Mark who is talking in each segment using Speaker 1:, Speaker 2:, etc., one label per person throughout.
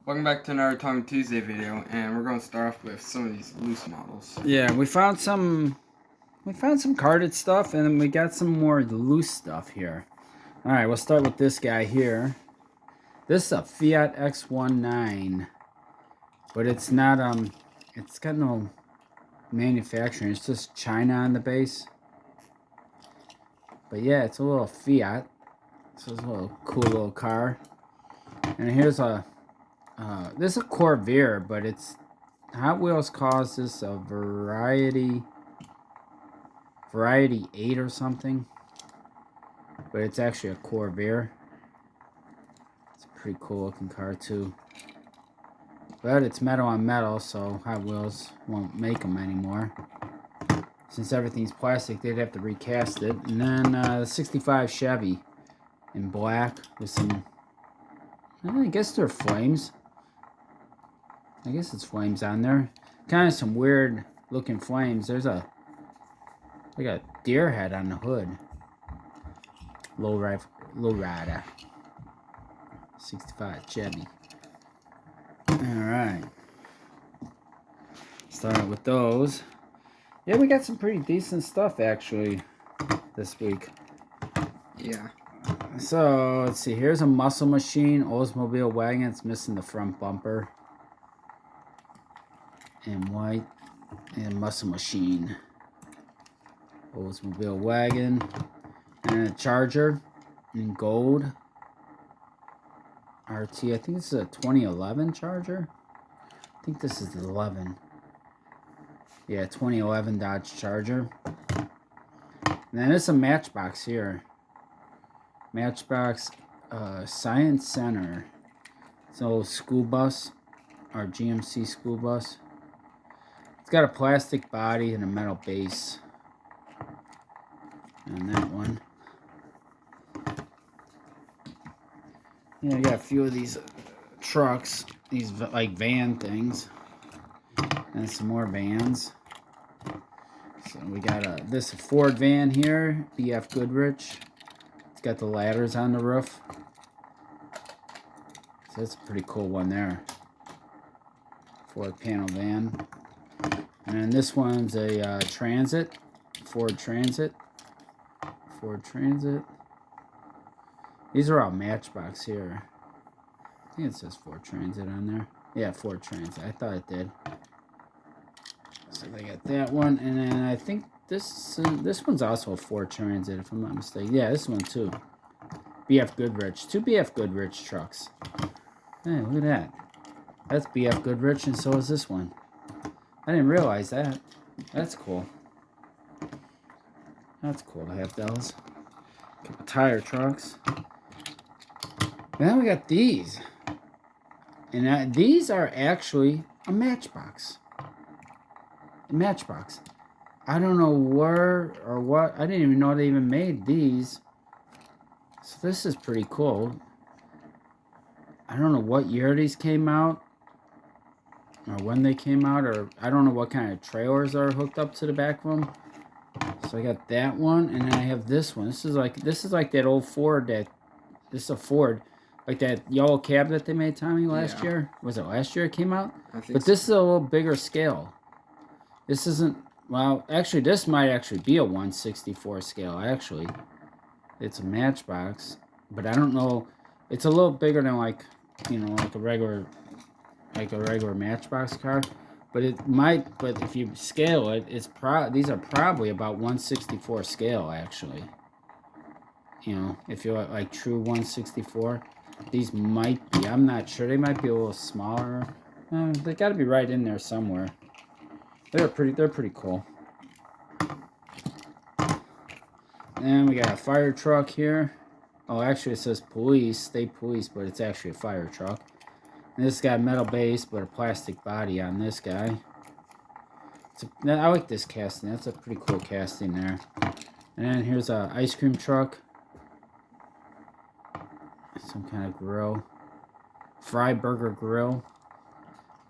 Speaker 1: Welcome back to another Talking Tuesday video, and we're going to start off with some of these loose models.
Speaker 2: Yeah, we found some carded stuff, and then we got some more loose stuff here. All right, we'll start with this guy here. This is a Fiat X19, but it's not it's got no manufacturing. It's just China on the base. But yeah, it's a little Fiat. So it's a little cool little car. And here's a this is a Corvair, but it's Hot Wheels calls this a Variety 8 or something, but it's actually a Corvair. It's a pretty cool looking car too, but it's metal on metal, so Hot Wheels won't make them anymore. Since everything's plastic, they'd have to recast it. And then the 65 Chevy in black with some, I guess they're flames. I guess it's flames on there. Kind of some weird looking flames. There's like a deer head on the hood. Low rider. 65 Chevy. Alright. Start with those. Yeah, we got some pretty decent stuff actually this week.
Speaker 1: Yeah.
Speaker 2: So, let's see. Here's a Muscle Machine Oldsmobile wagon. It's missing the front bumper. In white. And Muscle Machine Oldsmobile wagon. And a Charger in gold. RT. I think this is a 2011 Charger. I think this is the 11. Yeah, 2011 Dodge Charger. And then there's a Matchbox here. Matchbox Science Center. It's an old school bus. Our GMC school bus. It's got a plastic body and a metal base. And that one. Yeah, I got a few of these trucks. These like van things. And some more vans. So we got this Ford van here. BF Goodrich. It's got the ladders on the roof. So that's a pretty cool one there. Ford panel van. And this one's a Transit. Ford Transit. Ford Transit. These are all Matchbox here. I think it says Ford Transit on there. Yeah, Ford Transit. I thought it did. So they got that one, and then I think this one's also a Ford Transit, if I'm not mistaken. Yeah, this one too. BF Goodrich. 2 BF Goodrich trucks. Hey, look at that. That's BF Goodrich, and so is this one. I didn't realize that. That's cool. That's cool to have those. Couple tire trucks. And then we got these. And these are actually a Matchbox. A Matchbox. I don't know where or what. I didn't even know they even made these. So this is pretty cool. I don't know what year these came out. Or when they came out, or I don't know what kind of trailers are hooked up to the back of them. So I got that one, and then I have this one. This is like that old Ford this is a Ford, like that yellow cab that they made, Tommy, last year. Was it last year it came out?
Speaker 1: I think
Speaker 2: but this is a little bigger scale. This isn't, well, actually this might actually be a 1/64 scale. Actually, it's a Matchbox, but I don't know. It's a little bigger than like a regular Matchbox car, but it might. But if you scale it, these are probably about 1/64 scale actually. If you're like true 1/64, these might be. I'm not sure. They might be a little smaller. They got to be right in there somewhere. They're pretty cool. And we got a fire truck here. Oh, actually it says police, state police, but it's actually a fire truck. And this got a metal base, but a plastic body on this guy. I like this casting. That's a pretty cool casting there. And then here's a ice cream truck. Some kind of grill. Fry burger grill.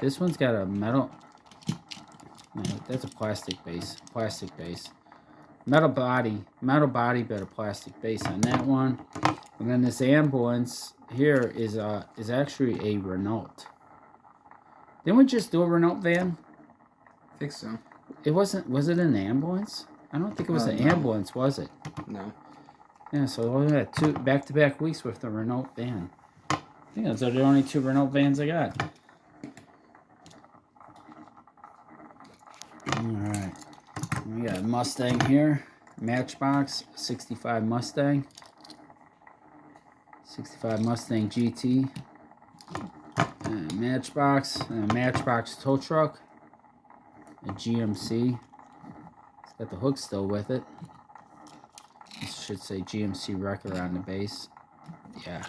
Speaker 2: This one's got a metal. No, that's a plastic base. Plastic base. Metal body, but a plastic base on that one. And then this ambulance here is actually a Renault. Didn't we just do a Renault van?
Speaker 1: I think so.
Speaker 2: It wasn't. Was it an ambulance? I don't think it was an
Speaker 1: No.
Speaker 2: ambulance, was it?
Speaker 1: No.
Speaker 2: Yeah. So we had 2 back-to-back weeks with the Renault van. I think those are the only 2 Renault vans I got. All right. We got a Mustang here. Matchbox 65 Mustang. 65 Mustang GT. Matchbox. A Matchbox tow truck. A GMC. It's got the hook still with it. This should say GMC Wrecker on the base. Yeah.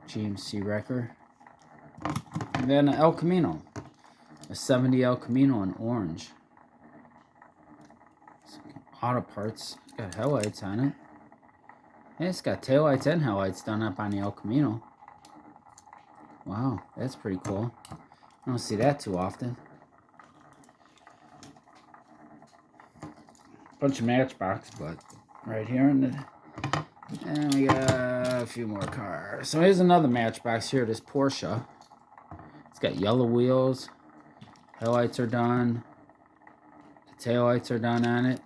Speaker 2: GMC Wrecker. And then an El Camino. A 70 El Camino in orange. Auto parts. It's got headlights on it. Yeah, it's got taillights and headlights done up on the El Camino. Wow, that's pretty cool. I don't see that too often. Bunch of Matchbox, but right here in the... And we got a few more cars. So here's another Matchbox here. This Porsche. It's got yellow wheels. Headlights are done. The taillights are done on it.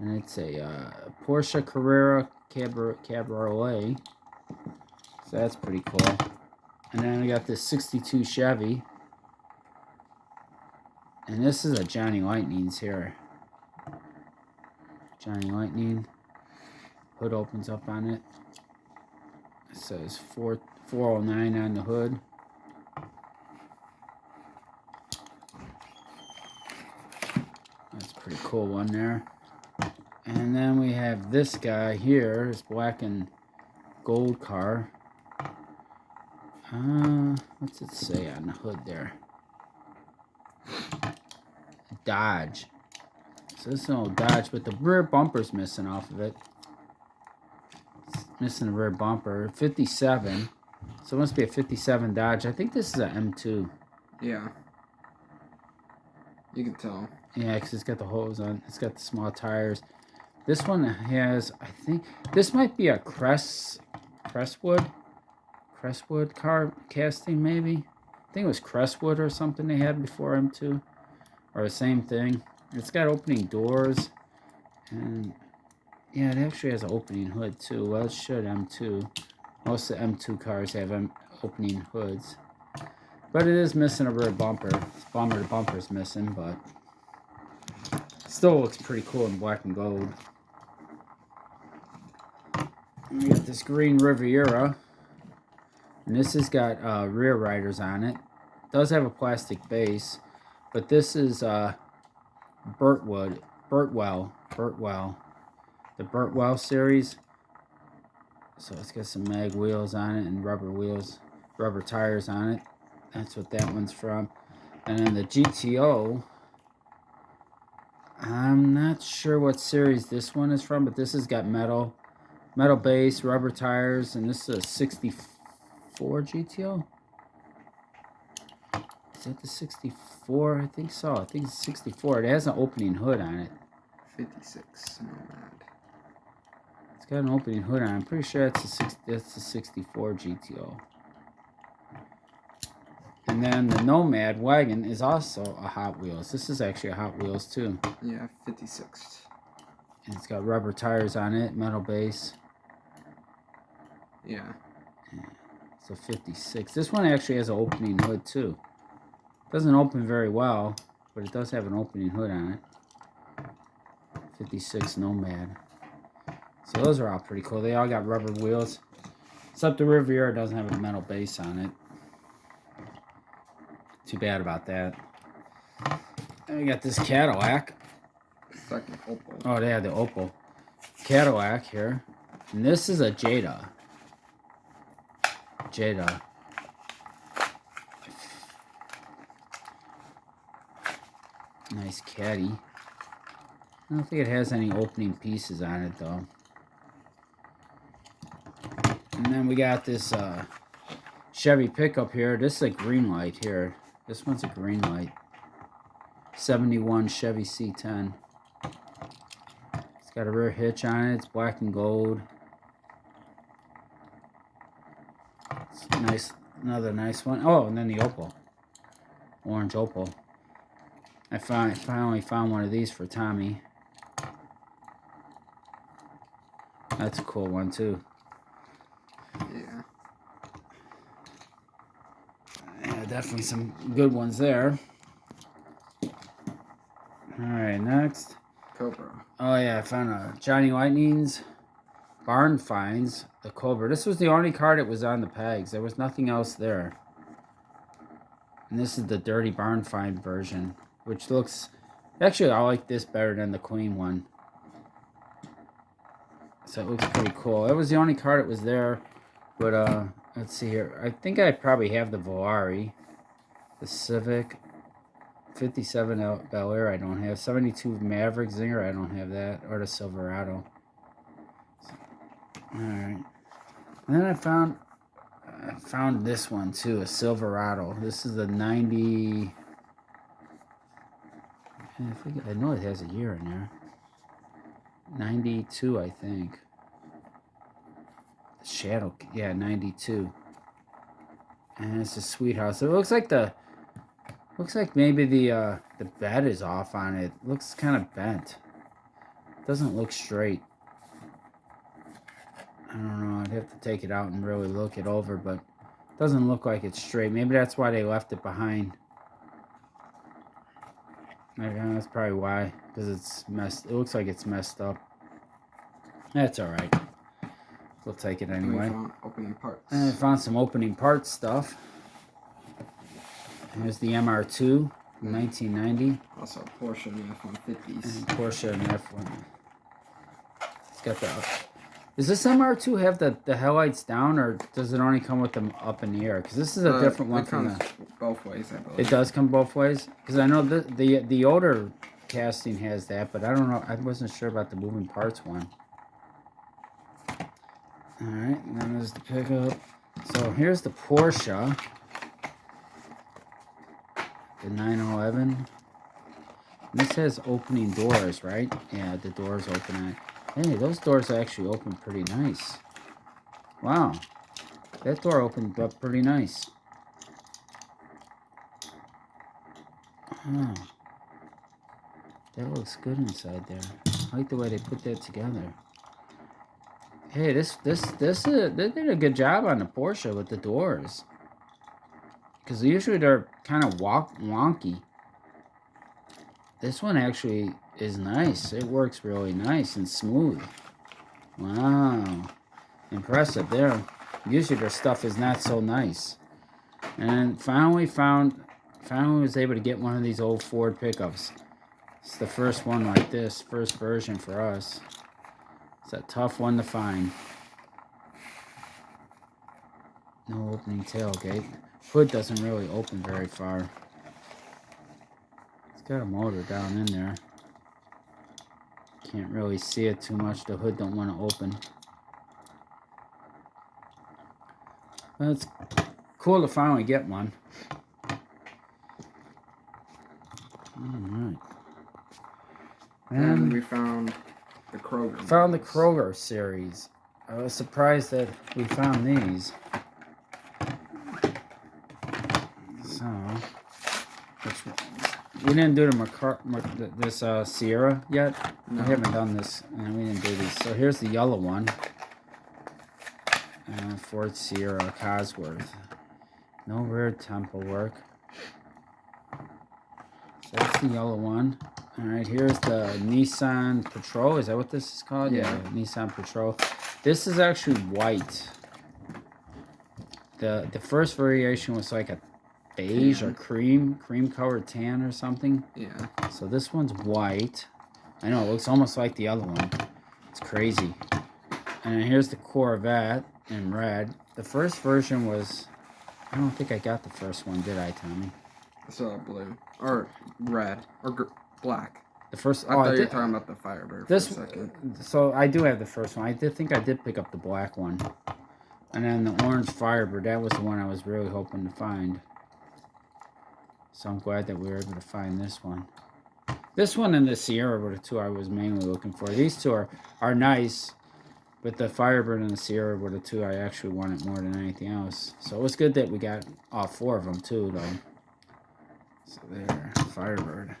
Speaker 2: And it's a Porsche Carrera Cabriolet. So that's pretty cool. And then we got this 62 Chevy. And this is a Johnny Lightning's here. Johnny Lightning. Hood opens up on it. It says 409 on the hood. That's a pretty cool one there. And then we have this guy here, this black and gold car. What's it say on the hood there? Dodge. So this is an old Dodge, but the rear bumper's missing off of it. It's missing the rear bumper. 57. So it must be a 57 Dodge. I think this is an M2.
Speaker 1: Yeah. You can tell.
Speaker 2: Yeah, because it's got the hose on. It's got the small tires. This one has, I think, this might be a Crestwood car casting, maybe. I think it was Crestwood or something they had before M2. Or the same thing. It's got opening doors. And, yeah, it actually has an opening hood, too. Well, it should M2. Most of the M2 cars have opening hoods. But it is missing a rear bumper. The bumper's missing, but still looks pretty cool in black and gold. We got this green Riviera. And this has got rear riders on it. It does have a plastic base. But this is Burtwell. The Burtwell series. So it's got some mag wheels on it and rubber tires on it. That's what that one's from. And then the GTO, I'm not sure what series this one is from, but this has got metal base, rubber tires, and this is a 64 GTO. Is that the 64? I think so. I think it's 64. It has an opening hood on it.
Speaker 1: 56. Nomad.
Speaker 2: It's got an opening hood on it. I'm pretty sure that's the 64 GTO. And then the Nomad wagon is also a Hot Wheels. This is actually a Hot Wheels too.
Speaker 1: Yeah, 56.
Speaker 2: And it's got rubber tires on it, metal base.
Speaker 1: Yeah.
Speaker 2: So 56. This one actually has an opening hood too. Doesn't open very well, but it does have an opening hood on it. 56 Nomad. So those are all pretty cool. They all got rubber wheels. Except the Riviera doesn't have a metal base on it. Too bad about that. And we got this Cadillac.
Speaker 1: Fucking Opal.
Speaker 2: Oh, they had the Opal Cadillac here. And this is a Jada. Nice caddy. I don't think it has any opening pieces on it though. And then we got this Chevy pickup here. This is a green light here. This one's a green light. 71 Chevy C10. It's got a rear hitch on it. It's black and gold. It's nice, another nice one. Oh, and then the Opal. orange opal. I finally found one of these for Tommy. That's a cool one too.
Speaker 1: Yeah.
Speaker 2: Yeah, definitely some good ones there. Alright, next.
Speaker 1: Cobra.
Speaker 2: Oh yeah, I found a Johnny Lightning's Barn Finds, the Cobra. This was the only card that was on the pegs. There was nothing else there. And this is the Dirty Barn Find version, which looks... Actually, I like this better than the Queen one. So it looks pretty cool. That was the only card that was there. But, let's see here. I think I probably have the Volare. The Civic. 57 Bel Air I don't have. 72 Maverick Zinger I don't have that. Or the Silverado. Alright. And then I found this one too. A Silverado. This is the 90... I know it has a year in there. 92 I think. Shadow, yeah, 92. And it's a sweet house. It looks like maybe the bed is off on it. It looks kind of bent. It doesn't look straight. I don't know. I'd have to take it out and really look it over, but it doesn't look like it's straight. Maybe that's why they left it behind. Maybe that's probably why, because it's messed. It looks like it's messed up. That's all right. We'll take it anyway.
Speaker 1: We found opening parts.
Speaker 2: And I found some opening parts stuff. Here's the MR2 from 1990.
Speaker 1: Also a Porsche and F-150s.
Speaker 2: And Porsche and F1. It's got the... Does this MR2 have the headlights down, or does it only come with them up in the air? Because this is a different one from the...
Speaker 1: both ways, I believe.
Speaker 2: It does come both ways? Because I know the older casting has that, but I don't know. I wasn't sure about the moving parts one. Alright, and then there's the pickup. So here's the Porsche. The 911. This has opening doors, right? Yeah, the doors open. Hey, those doors actually open pretty nice. Wow. That door opened up pretty nice. Oh. That looks good inside there. I like the way they put that together. Hey, they did a good job on the Porsche with the doors. Because usually they're kind of wonky. This one actually is nice. It works really nice and smooth. Wow. Impressive there. Usually their stuff is not so nice. And finally was able to get one of these old Ford pickups. It's the first one like this, first version for us. It's a tough one to find. No opening tailgate. Hood doesn't really open very far. It's got a motor down in there. Can't really see it too much. The hood don't want to open. But it's cool to finally get one. Alright.
Speaker 1: And we found the Kroger.
Speaker 2: Found the Kroger series. I was surprised that we found these. So, we didn't do this Sierra yet. No. We haven't done this, and we didn't do these. So here's the yellow one. Ford Sierra Cosworth. No rear temple work. So that's the yellow one. Alright, here's the Nissan Patrol. Is that what this is called?
Speaker 1: Yeah,
Speaker 2: Nissan Patrol. This is actually white. The first variation was like a beige or cream colored tan or something.
Speaker 1: Yeah.
Speaker 2: So this one's white. I know, it looks almost like the other one. It's crazy. And here's the Corvette in red. The first version was... I don't think I got the first one, did I, Tommy?
Speaker 1: I saw blue. Or red. Or black.
Speaker 2: The first...
Speaker 1: I thought you were talking about the Firebird for a second.
Speaker 2: So I do have the first one. I think I did pick up the black one. And then the orange Firebird, that was the one I was really hoping to find. So I'm glad that we were able to find this one. This one and the Sierra were the two I was mainly looking for. These two are nice, but the Firebird and the Sierra were the two I actually wanted more than anything else. So it was good that we got all four of them too, though. So there, Firebird.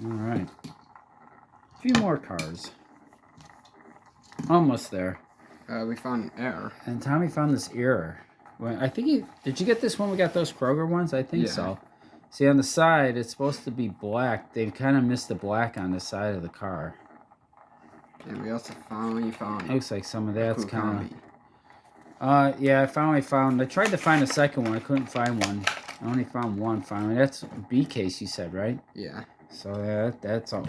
Speaker 2: All right. A few more cars. Almost there.
Speaker 1: We found an error.
Speaker 2: And Tommy found this error. Well, I think he... Did you get this when we got those Kroger ones? I think so. See, on the side, it's supposed to be black. They kind of missed the black on the side of the car.
Speaker 1: And we also finally found...
Speaker 2: It looks like some of that's
Speaker 1: cool
Speaker 2: kind of... yeah, I finally found... I tried to find a second one. I couldn't find one. I only found one finally. That's B case, you said, right?
Speaker 1: Yeah.
Speaker 2: So that's all.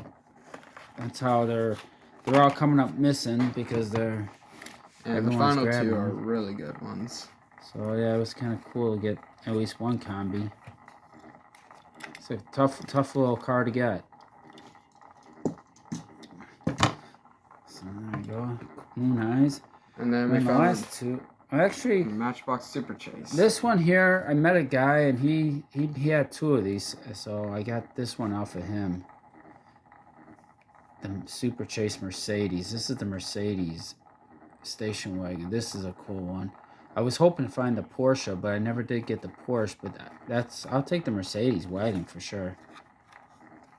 Speaker 2: That's how they're all coming up missing because they're...
Speaker 1: And the final two are really good ones.
Speaker 2: So yeah, it was kind of cool to get at least one combi. It's a tough little car to get. So there you go. Moon Eyes.
Speaker 1: And then we
Speaker 2: found the last two. Actually,
Speaker 1: Matchbox Super Chase.
Speaker 2: This one here, I met a guy and he had two of these, so I got this one off of him. The Super Chase Mercedes. This is the Mercedes station wagon. This is a cool one. I was hoping to find the Porsche, but I never did get the Porsche. But I'll take the Mercedes wagon for sure.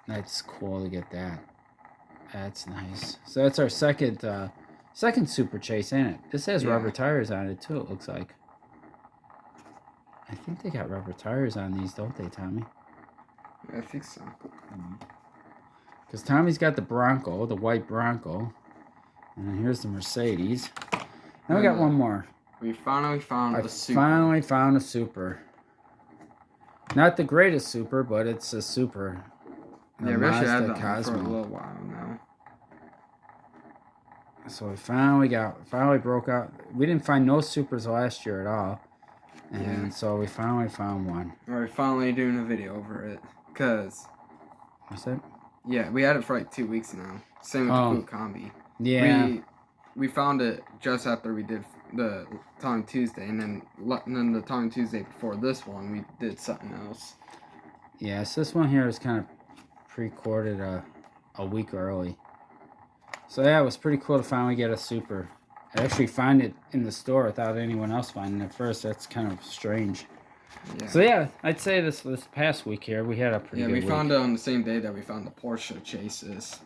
Speaker 2: That's cool to get that. That's nice. So that's our second Super Chase, ain't it? This has rubber tires on it too. It looks like. I think they got rubber tires on these, don't they, Tommy?
Speaker 1: I think so.
Speaker 2: Because Tommy's got the Bronco, the white Bronco. And then here's the Mercedes. Now we got one more.
Speaker 1: We finally found a Super.
Speaker 2: Finally found a Super. Not the greatest Super, but it's a Super.
Speaker 1: Yeah, we actually had that for a little while now.
Speaker 2: So we finally broke out. We didn't find no Supers last year at all. And so we finally found one.
Speaker 1: We're finally doing a video over it. Because...
Speaker 2: What's that?
Speaker 1: Yeah, we had it for like 2 weeks now. Same with the Cool Combi.
Speaker 2: Yeah.
Speaker 1: We found it just after we did the Time Tuesday, and then the Time Tuesday before this one, we did something else.
Speaker 2: Yeah, so this one here is kind of pre-recorded a week early. So yeah, it was pretty cool to finally get a Super. I actually find it in the store without anyone else finding it first. That's kind of strange. Yeah. So yeah, I'd say this past week here, we had a pretty good week.
Speaker 1: Yeah, we found it on the same day that we found the Porsche Chases.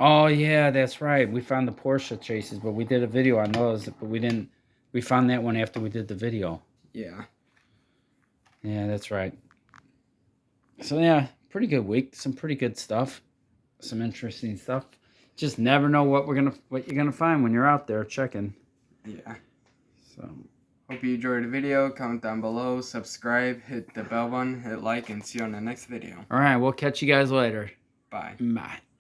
Speaker 2: Oh yeah, that's right. We found the Porsche Chases, but we did a video on those, but we didn't. We found that one after we did the video.
Speaker 1: Yeah.
Speaker 2: Yeah, that's right. So yeah, pretty good week. Some pretty good stuff. Some interesting stuff. Just never know what you're gonna find when you're out there checking.
Speaker 1: Yeah.
Speaker 2: So.
Speaker 1: Hope you enjoyed the video. Comment down below, subscribe, hit the bell button, hit like, and see you on the next video.
Speaker 2: All right, we'll catch you guys later.
Speaker 1: Bye.
Speaker 2: Bye.